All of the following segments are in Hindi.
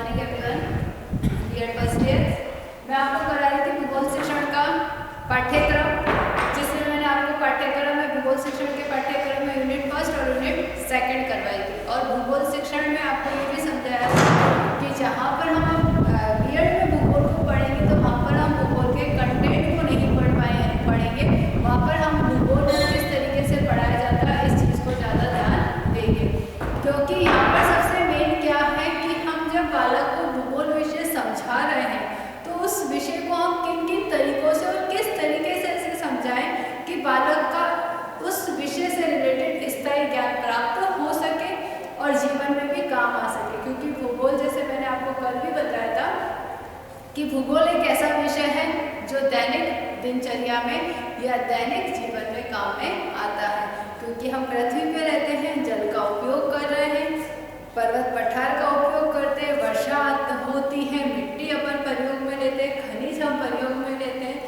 Morning everyone. BEd first year मैं आपको करा रही थी भूगोल शिक्षण का पाठ्यक्रम, जिसमें मैंने आपको पाठ्यक्रम में भूगोल शिक्षण के पाठ्यक्रम में यूनिट फर्स्ट और यूनिट सेकंड करवाई थी। और भूगोल शिक्षण में आपको ये भी समझाया था कि जहाँ पर हम बीएड में भूगोल को पढ़ेंगे तो वहाँ पर हम भूगोल के कंटेंट को नहीं पढ़ेंगे, वहाँ पर हम भूगोल को किस तरीके से पढ़ाया जाता है इस चीज़ को ज़्यादा ध्यान देंगे। क्योंकि यहाँ पर सबसे मेन क्या है कि हम जब बालक को भूगोल विषय समझा रहे हैं तो उस विषय को हम किन किन तरीकों से और किस तरीके से इसे समझाएं कि बालक का उस विषय से रिलेटेड स्थायी ज्ञान प्राप्त हो सके और जीवन में भी काम आ सके। क्योंकि भूगोल, जैसे मैंने आपको कल भी बताया था कि भूगोल एक ऐसा विषय है जो दैनिक दिनचर्या में या दैनिक जीवन में काम में आता है। क्योंकि हम पृथ्वी पर रहते हैं, जल का उपयोग कर रहे हैं, पर्वत पठार का उपयोग करते हैं, वर्षा होती है, मिट्टी अपन प्रयोग में लेते हैं, खनिज हम प्रयोग में लेते हैं,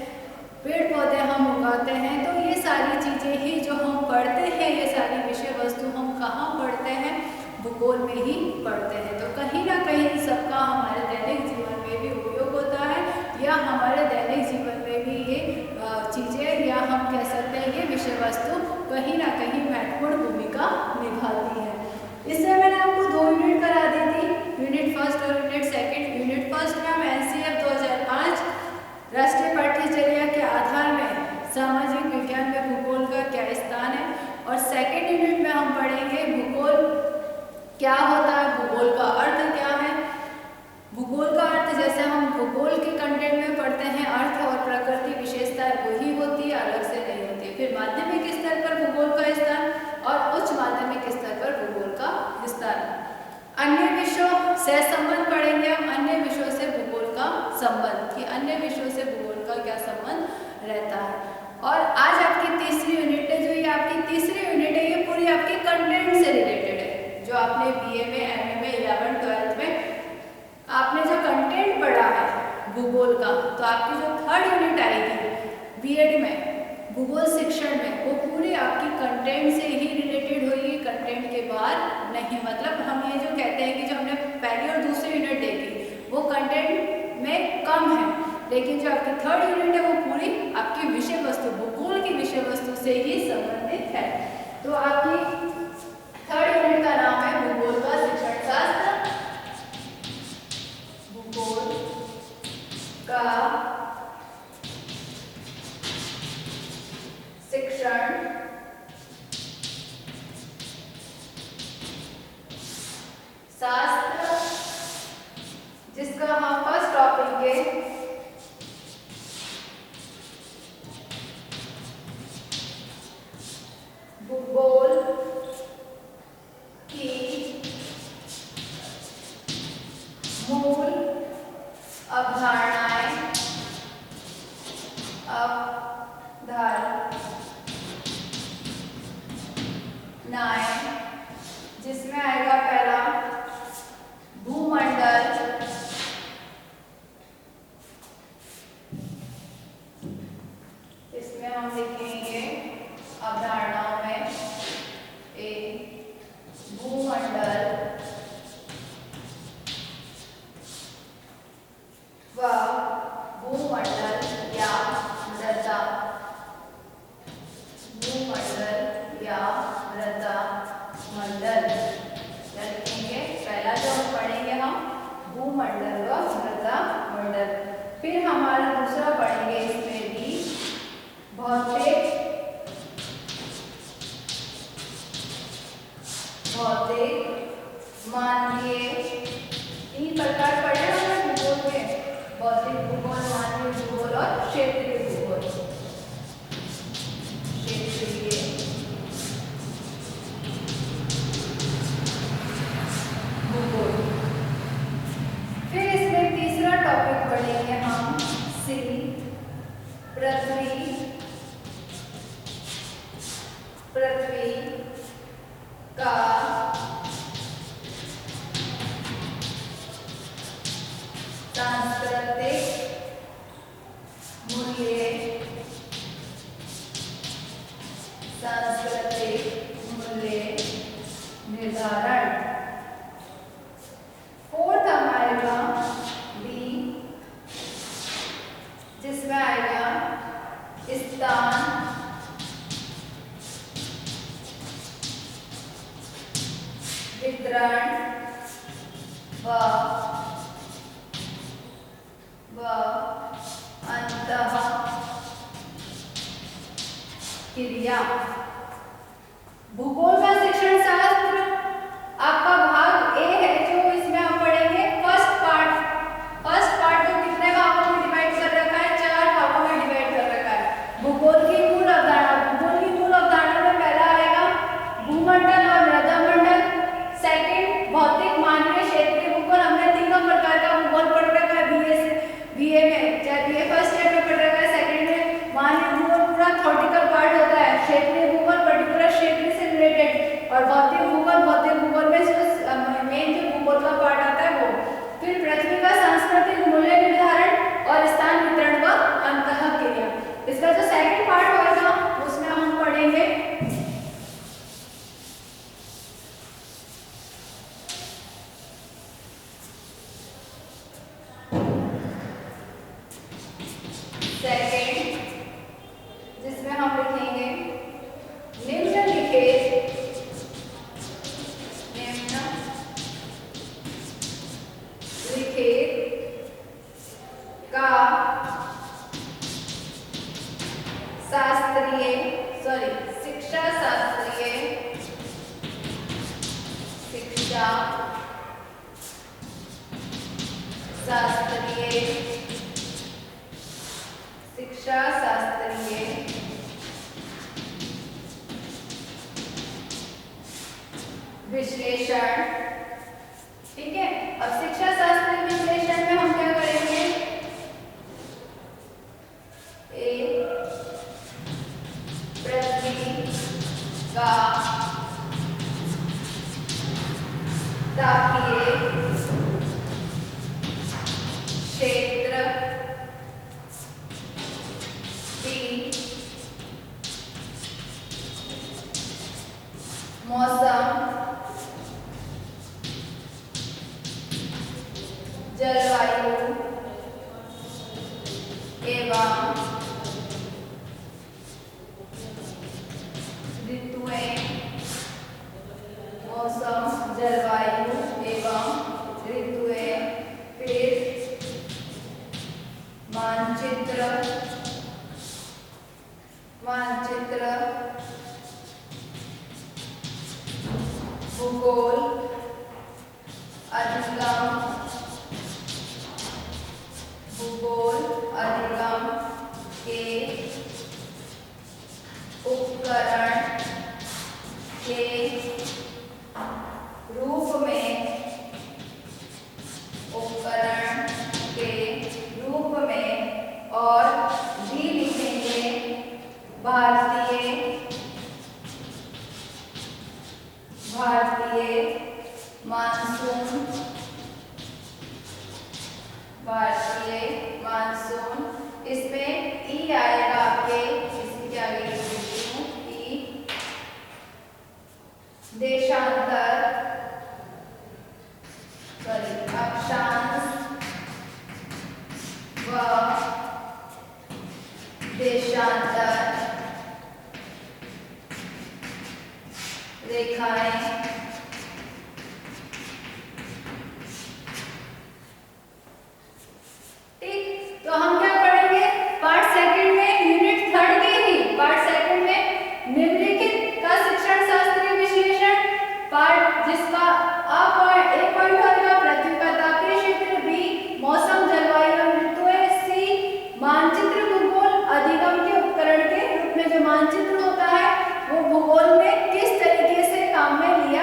पेड़ पौधे हम उगाते हैं। तो ये सारी चीज़ें ही जो हम पढ़ते हैं, ये सारी विषय वस्तु हम कहाँ पढ़ते हैं? भूगोल में ही पढ़ते हैं। तो कहीं ना कहीं सबका हमारे दैनिक जीवन में भी उपयोग होता है या हमारे दैनिक जीवन में भी ये चीज़ें या हम कह सकते हैं ये विषय वस्तु कहीं ना कहीं महत्वपूर्ण भूमिका निभाती है। इससे मैंने आपको 2 यूनिट करा दी थी, यूनिट फर्स्ट और यूनिट सेकंड। यूनिट फर्स्ट में हम एनसीएफ 2005 राष्ट्रीय पाठ्यचर्या के आधार में सामाजिक विज्ञान में भूगोल का क्या स्थान है, और सेकंड यूनिट में हम पढ़ेंगे भूगोल क्या होता है, भूगोल का अर्थ क्या है। भूगोल का अर्थ जैसे हम भूगोल के कंटेंट में पढ़ते हैं, अर्थ और प्रकृति विशेषताएं वही होती है, अलग से नहीं होती है। फिर माध्यमिक स्तर पर भूगोल का स्थान और उच्च माध्यमिक स्तर पर भूगोल का स्थान। अन्य विषयों से संबंध पढ़ेंगे हम, अन्य विषयों से भूगोल का संबंध, कि अन्य विषयों से भूगोल का क्या संबंध रहता है। और आज आपकी तीसरी यूनिट है, जो ये आपकी तीसरी यूनिट है ये पूरी आपकी कंटेंट से रिलेटेड है। जो आपने बीए में, एमए में, 11th 12th में आपने जो कंटेंट पढ़ा है भूगोल का, तो आपकी जो थर्ड यूनिट आएगी बीएड में भूगोल शिक्षण में, वो पूरी आपकी कंटेंट से ही रिलेटेड होगी, कंटेंट के बाहर नहीं। मतलब हम ये जो कहते हैं कि जो हमने पहली और दूसरी यूनिट देखी वो कंटेंट में कम है, लेकिन जो आपकी थर्ड यूनिट है वो पूरी आपकी विषय वस्तु, भूगोल की विषय वस्तु से ही संबंधित है। तो आपकी थर्ड यूनिट का नाम है भूगोल का शिक्षण शास्त्र। भूगोल का शिक्षण शास्त्र, जिसका हम फर्स्ट टॉपिक है भूगोल की मूल अवधारणाएं, जिसमें आएगा पहला भूमंडल, इसमें हम लिखेंगे अवधारणाओं में भूमंडल व भूमंडल या मृदा, भूमंडल या मृदा मंडल लिखेंगे। पहला जो हम पढ़ेंगे हम भूमंडल व मृदा मंडल। फिर हमारा दूसरा पढ़ेंगे इसमें भी भौतिक मानवीय, 3 प्रकार पढ़े हमने भूगोल के, भौतिक भूगोल, मानवीय भूगोल और क्षेत्रीय भूगोल। क्षेत्रीय भूगोल। फिर इसमें तीसरा टॉपिक पढ़ेंगे हम सी, पृथ्वी का सांस्कृतिक मूल्य, निर्धारण। फोर्थ हमारे पास व अंतः क्रिया। भूगोल का शिक्षण शास्त्र आपका भाग ए है, जो इसमें हम पढ़ेंगे फर्स्ट पार्ट को कितने भागों में डिवाइड कर रखा है? 4 भागों में डिवाइड कर रखा है। भूगोल की मूल अवधारणा में पहला आएगा भूमंडल और मृदा मंडल। सेकंड भौतिक मानवीय क्षेत्रीय भूगोल। हमने तीनों प्रकार का भूगोल पढ़ रखा है बीए में, चाहे बीए फर्स्ट ईयर में पढ़ रखा है। सेकंड में मानवीय भूगोल पूरा थ्योरेटिकल पार्ट होता है, क्षेत्रीय भूगोल पर्टिकुलर क्षेत्र से रिलेटेड, और भौतिक भूगोल में मेन जो भूगोल का पार्ट आता है वो। फिर पृथ्वी का सांस्कृतिक मूल्य निर्धारण और स्थान वितरण व अंतःक्रिया। इसका जो सेकंड पार्ट होगा उसमें हम पढ़ेंगे जिसमें हम लिखेंगे निम्नलिखित का शिक्षा शास्त्रीय विश्लेषण। ठीक है, अब शिक्षा शास्त्रीय विश्लेषण में हम क्या करेंगे? पृथ्वी का तापीय क्षेत्र भी मौसम जलवायु एवं ऋतुएं, मौसम जलवायु एवं ऋतुएं। फिर मानचित्र भूगोल अधिगम के उपकरण के रूप में और भी लिखेंगे भारतीय मानसून। इसमें ई आएगा आपके, इसके आगे लिखती हूँ ई, अक्षांश व देशांतर रेखाएं। तो हम क्या पढ़ेंगे? पार्ट सेकंड में यूनिट 3 के ही पार्ट सेकंड में निम्नलिखित का शिक्षण शास्त्रीय विश्लेषण पार्ट, जिसका एक पॉइंट होगा पृथ्वी का तापीय क्षेत्र, बी मौसम जलवायु और ऋतुएं, सी मानचित्र भूगोल अधिगम के उपकरण के रूप में जो मानचित्र होता है वो भूगोल में किस तरीके से काम में लिया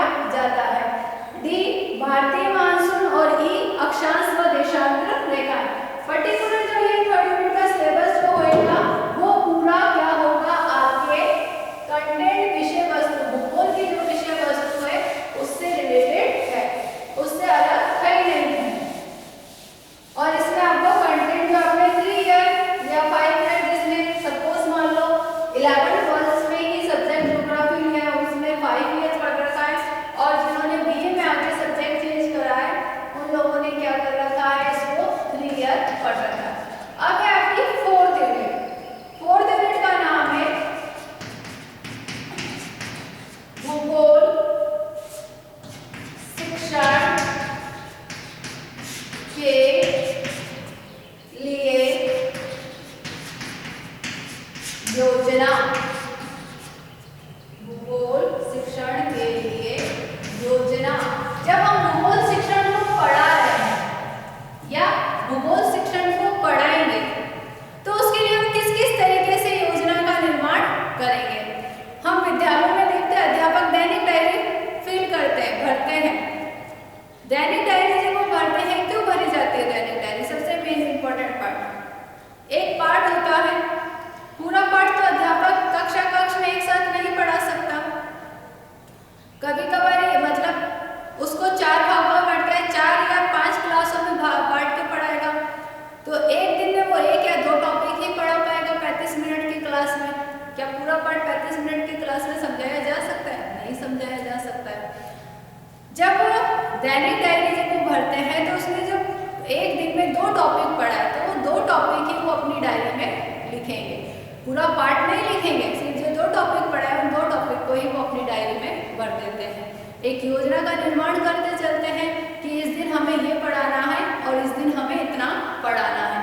एक योजना का निर्माण करते चलते हैं कि इस दिन हमें ये पढ़ाना है और इस दिन हमें इतना पढ़ाना है,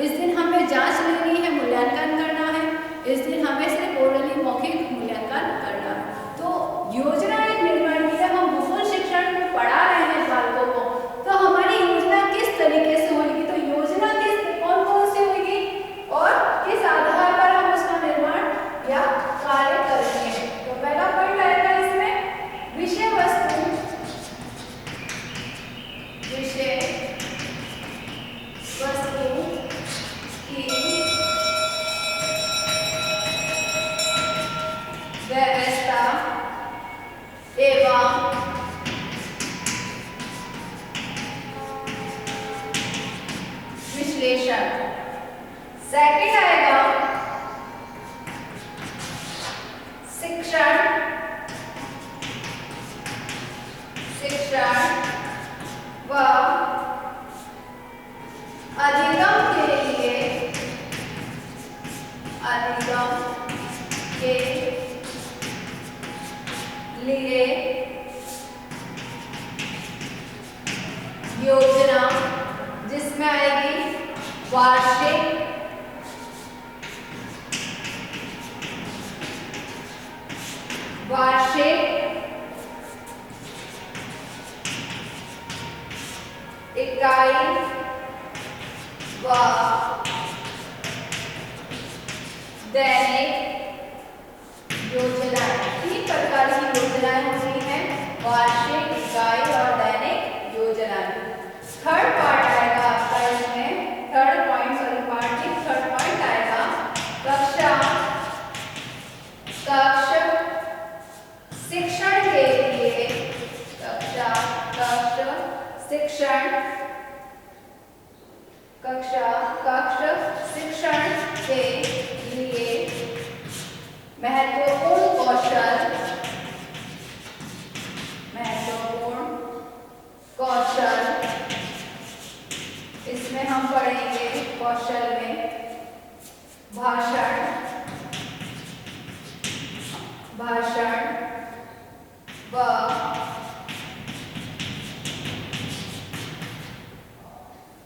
इस दिन हमें जांच लेनी है, मूल्यांकन करना है, इस दिन हमें सिर्फ ओरली मौखिक मूल्यांकन करना है। तो योजना एक निर्माण की है। हम भूगोल शिक्षण को पढ़ा रहे हैं बालकों को, तो हमारी योजना किस तरीके से होगी, तो योजना किस कौन कौन सी होगी और किस आधार पर हम उसका निर्माण या कार्य करेंगे। तो पहला पॉइंट आएगा इसमें विषय वस्तु, विषय वस्तु की व्यवस्था एवं विश्लेषण। सेकंड आएगा शिक्षण, शिक्षण व अधिगम के लिए, अधिगम के लिए योजना, जिसमें आएगी वार्षिक, वार्षिक, इकाई व दैनिक योजना। तीन प्रकार की योजनाएं होती हैं, वार्षिक, इकाई और दैनिक योजना। थर्ड पार्ट आएगा आपका इसमें, थर्ड पॉइंट, सॉरी पार्ट नहीं, थर्ड पॉइंट आएगा कक्षा, कक्षा शिक्षण के लिए, कक्षा, कक्षा शिक्षण, कक्षा, कक्षा शिक्षण के लिए महत्वपूर्ण कौशल, महत्वपूर्ण कौशल, इसमें हम पढ़ेंगे कौशल में भाषण, भाषण व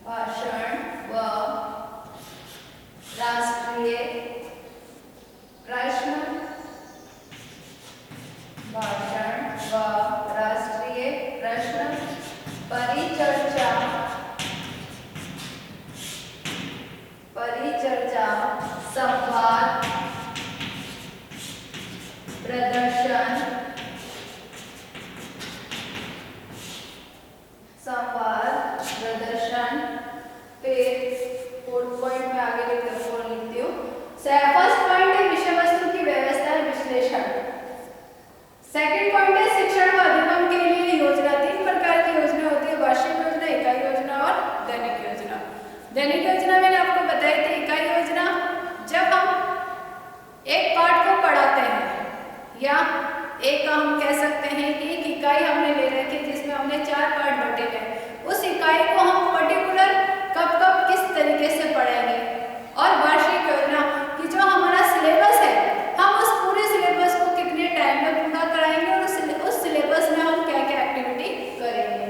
भाषण व राष्ट्रीय प्रश्न, भाषण व राष्ट्रीय प्रश्न, परिचर्चा, परिचर्चा, संवाद, प्रदर्शन, संवाद, प्रदर्शन। फिर फोर्थ पॉइंट में आगे लिखती हूँ। फर्स्ट पॉइंट है विषय वस्तु की व्यवस्था और विश्लेषण। सेकंड पॉइंट है शिक्षण व अधिगम के लिए योजना। तीन प्रकार की योजना होती है, वार्षिक योजना, इकाई योजना और दैनिक योजना। दैनिक योजना मैंने आपको बताई थी। इकाई योजना जब हम एक पाठ को पढ़ाते हैं या एक हम कह सकते हैं कि एक इकाई हमने ले रखी जिसमें हमने 4 पार्ट बांटे हैं, उस इकाई को हम पर्टिकुलर कब कब किस तरीके से पढ़ेंगे। और वार्षिक योजना कि जो हमारा सिलेबस है, हम उस पूरे सिलेबस को कितने टाइम में पूरा कराएंगे और उस सिलेबस में हम क्या क्या एक्टिविटी करेंगे।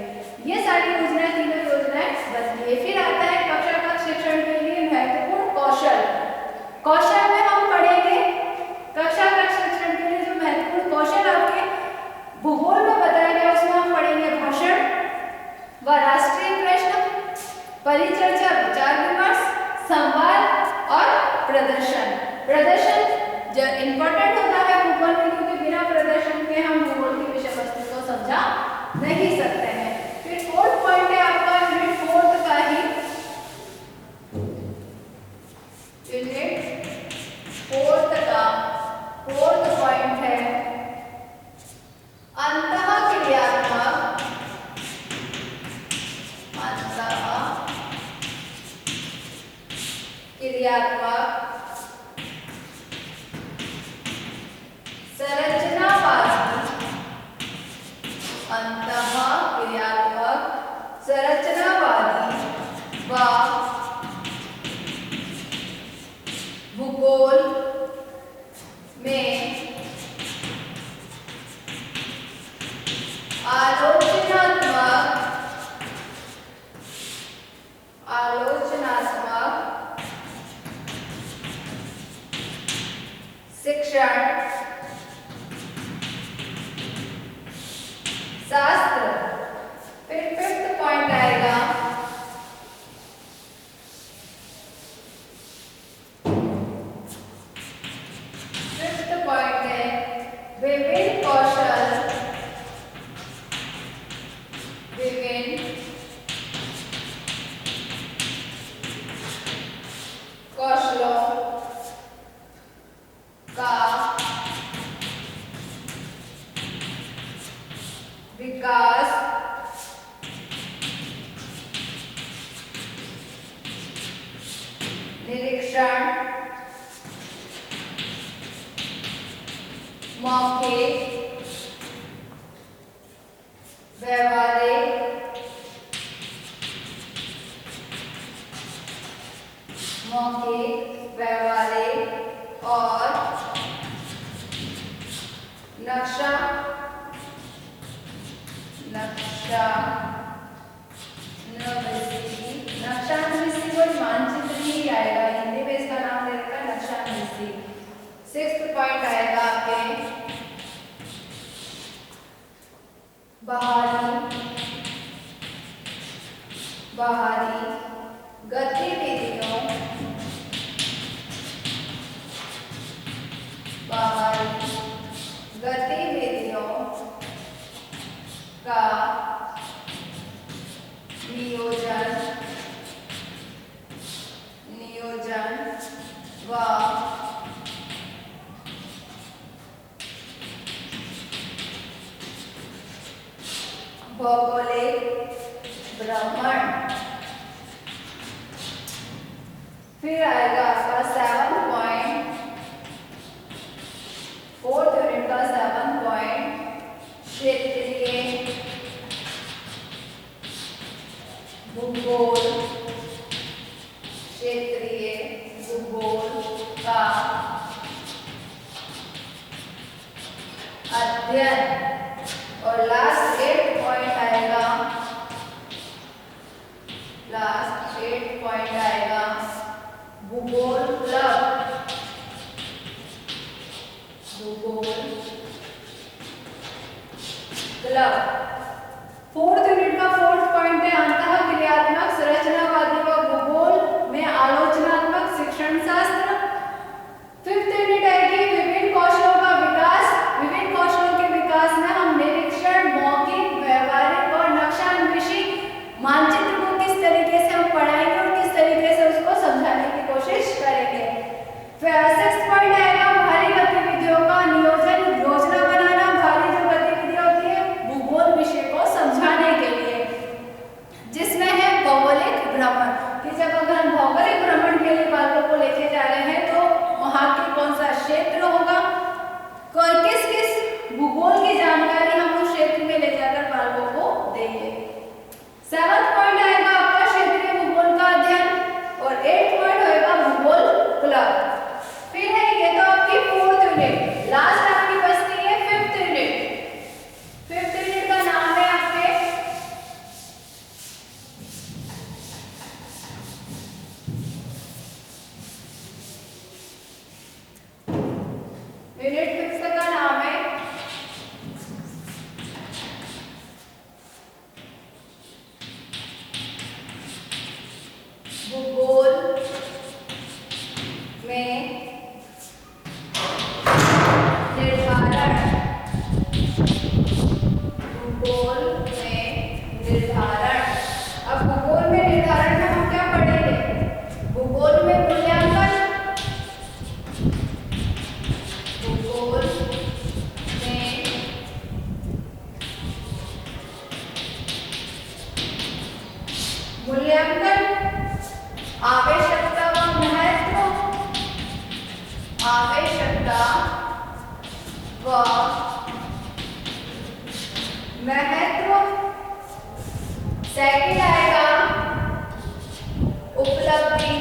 ये सारी योजनाएं, तीनों योजनाएं बनती है। फिर आता है कक्षा का शिक्षण के लिए महत्वपूर्ण कौशल। कौशल में हम पढ़ेंगे कक्षा का शिक्षण के लिए जो महत्वपूर्ण कौशल आपके भूगोल में बताया गया, उसमें हम पढ़ेंगे भाषण व राष्ट्रीय प्रश्न, परिचर्चा, विचार विमर्श, संवाद और प्रदर्शन। प्रदर्शन जो इम्पोर्टेंट होता है भूगोल में, क्योंकि बिना प्रदर्शन के हम भूगोल की विषय वस्तु को समझा नहीं सकते हैं। फिर फोर्थ पॉइंट है आपका यूनिट 4 का ही, यूनिट 4 का फोर्थ पॉइंट है अंतःक्रियात्मक, क्रियात्मक, संरचनावादी, अंतःक्रियात्मक, संरचनावादी व भूगोल में शिक्षण शास्त्र। फिर फिफ्थ पॉइंट आएगा विभिन्न कौशलों का विकास निरीक्षण मौखिक व्यवहारिक और नक्शा नक्शानुविसी कोई मानचित्र ही आएगा, हिंदी में इसका नाम दे रखा है नक्शानुविसी। सिक्स्थ पॉइंट आएगा आपके बाहरी गतिविधियों का नियोजन व भौगोलिक भ्रमण। फिर आएगा आपका 7 पॉइंट, फोर्थ यूनिट का 7 पॉइंट क्षेत्रीय भूगोल का अध्ययन। और लास्ट 8 पॉइंट आएगा, भूगोल क्लब। फोर्थ यूनिट का फोर्थ पॉइंट है अंतःक्रियात्मक संरचनावादी व भूगोल में आलोचनात्मक शिक्षण शास्त्र। फिफ्थ यूनिट है कि विभिन्न कौशलों का विकास। विभिन्न कौशलों के विकास में हम निरीक्षण, मौखिक, व्यवहारिक और नक्शानुविसी मानचित्र को किस तरीके से हम पढ़ाएंगे और किस तरीके से उसको समझाने की कोशिश करेंगे। फिर सिक्स्थ पॉइंट आएगा भारी गतिविधियों का नियोजन, योजना बनाना। भारी जो गतिविधियां होती है भूगोल विषय को समझाने के लिए, जिसमें है भौगोलिक भ्रमण, कि जब अगर हम भौगोलिक भ्रमण के लिए बालकों को लेके जा रहे हैं तो वहां के कौन सा क्षेत्र होगा, किस किस भूगोल की जानकारी हम उस क्षेत्र में ले जाकर बालकों को देंगे। 7 पॉइंट आएगा आपका क्षेत्रीय भूगोल का अध्ययन और 8 पॉइंट होएगा भूगोल क्लब। फिर है ये तो आपकी फोर्थ यूनिट। लास्ट आपकी बचती है फिफ्थ यूनिट। फिफ्थ यूनिट का नाम है आपके यूनिट फिफ्थ का नाम है भूगोल में निर्धारण। अब भूगोल में निर्धारण में हम क्या पढ़ेंगे? भूगोल में मूल्यांकन, भूगोल में मूल्यांकन, आवश्यकता व महत्व, आवश्यकता व महत्व। सेकंड आएगा उपलब्धि,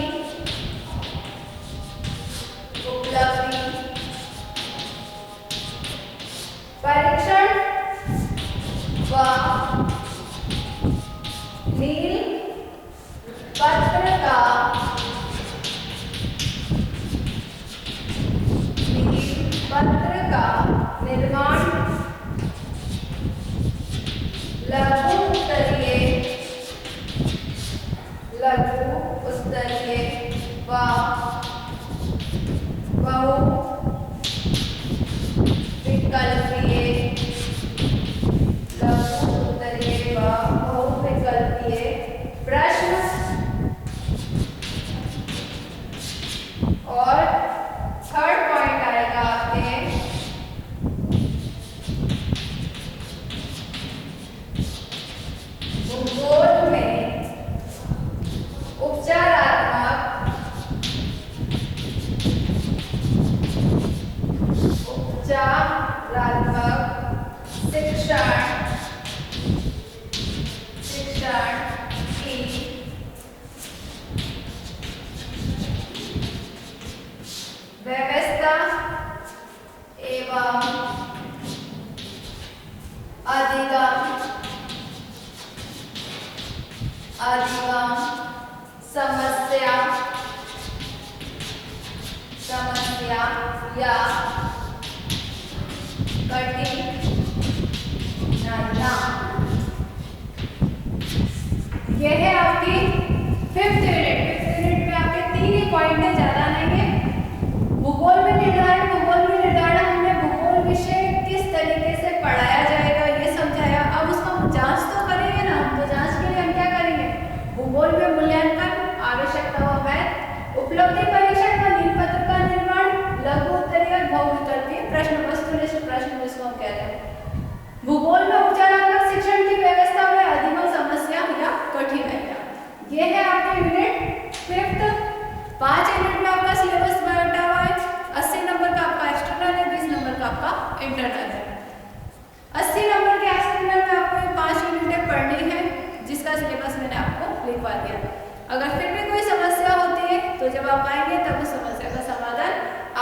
परीक्षण व नील पत्र का लघु उत्तरीय व बहु विकल्पीय, लघु उत्तरीय व बहु विकल्पीय प्रश्न। और थर्ड पॉइंट आएगा आपके भूगोल में उपचारात्मक शिक्षण की व्यवस्था एवं अधिगम समस्या या कठिनाइयाँ। यह है आपकी फिफ्थ यूनिट में आपके 3 ही पॉइंट है, ज्यादा नहीं है। भूगोल में निर्धारण हमने भूगोल विषय किस तरीके से पढ़ाया जाएगा ये समझाया। अब उसका जांच तो करेंगे ना, तो जांच के लिए हम क्या करेंगे, भूगोल में मूल्यांकन, आवश्यकता व मैथ, उपलब्धि परीक्षण व नीलपत्र का निर्माण, लघु उत्तरीय और बहुविकल्पीय प्रश्न वस्तुनिष्ठ प्रश्न जिसको हम कहते हैं। भूगोल में उपचारात्मक शिक्षण की व्यवस्था में अधिगम समस्या या कठिनाइयाँ। ये है आपके यूनिट 5th। 5 यूनिट में आपका सिलेबस बांटा हुआ है। 80 नंबर का आपका एक्सटर्नल है, 20 नंबर का आपका इंटरनल है। 80 नंबर के एक्सटर्नल में आपको 5 यूनिटें पढ़नी है, जिसका सिलेबस मैंने आपको लिखवा दिया। अगर फिर भी कोई समस्या होती है तो जब आप आएंगे तब उस समस्या का समाधान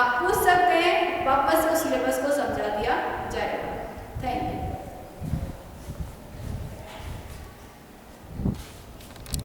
आप पूछ सकते हैं, वापस उस सिलेबस को समझा दिया।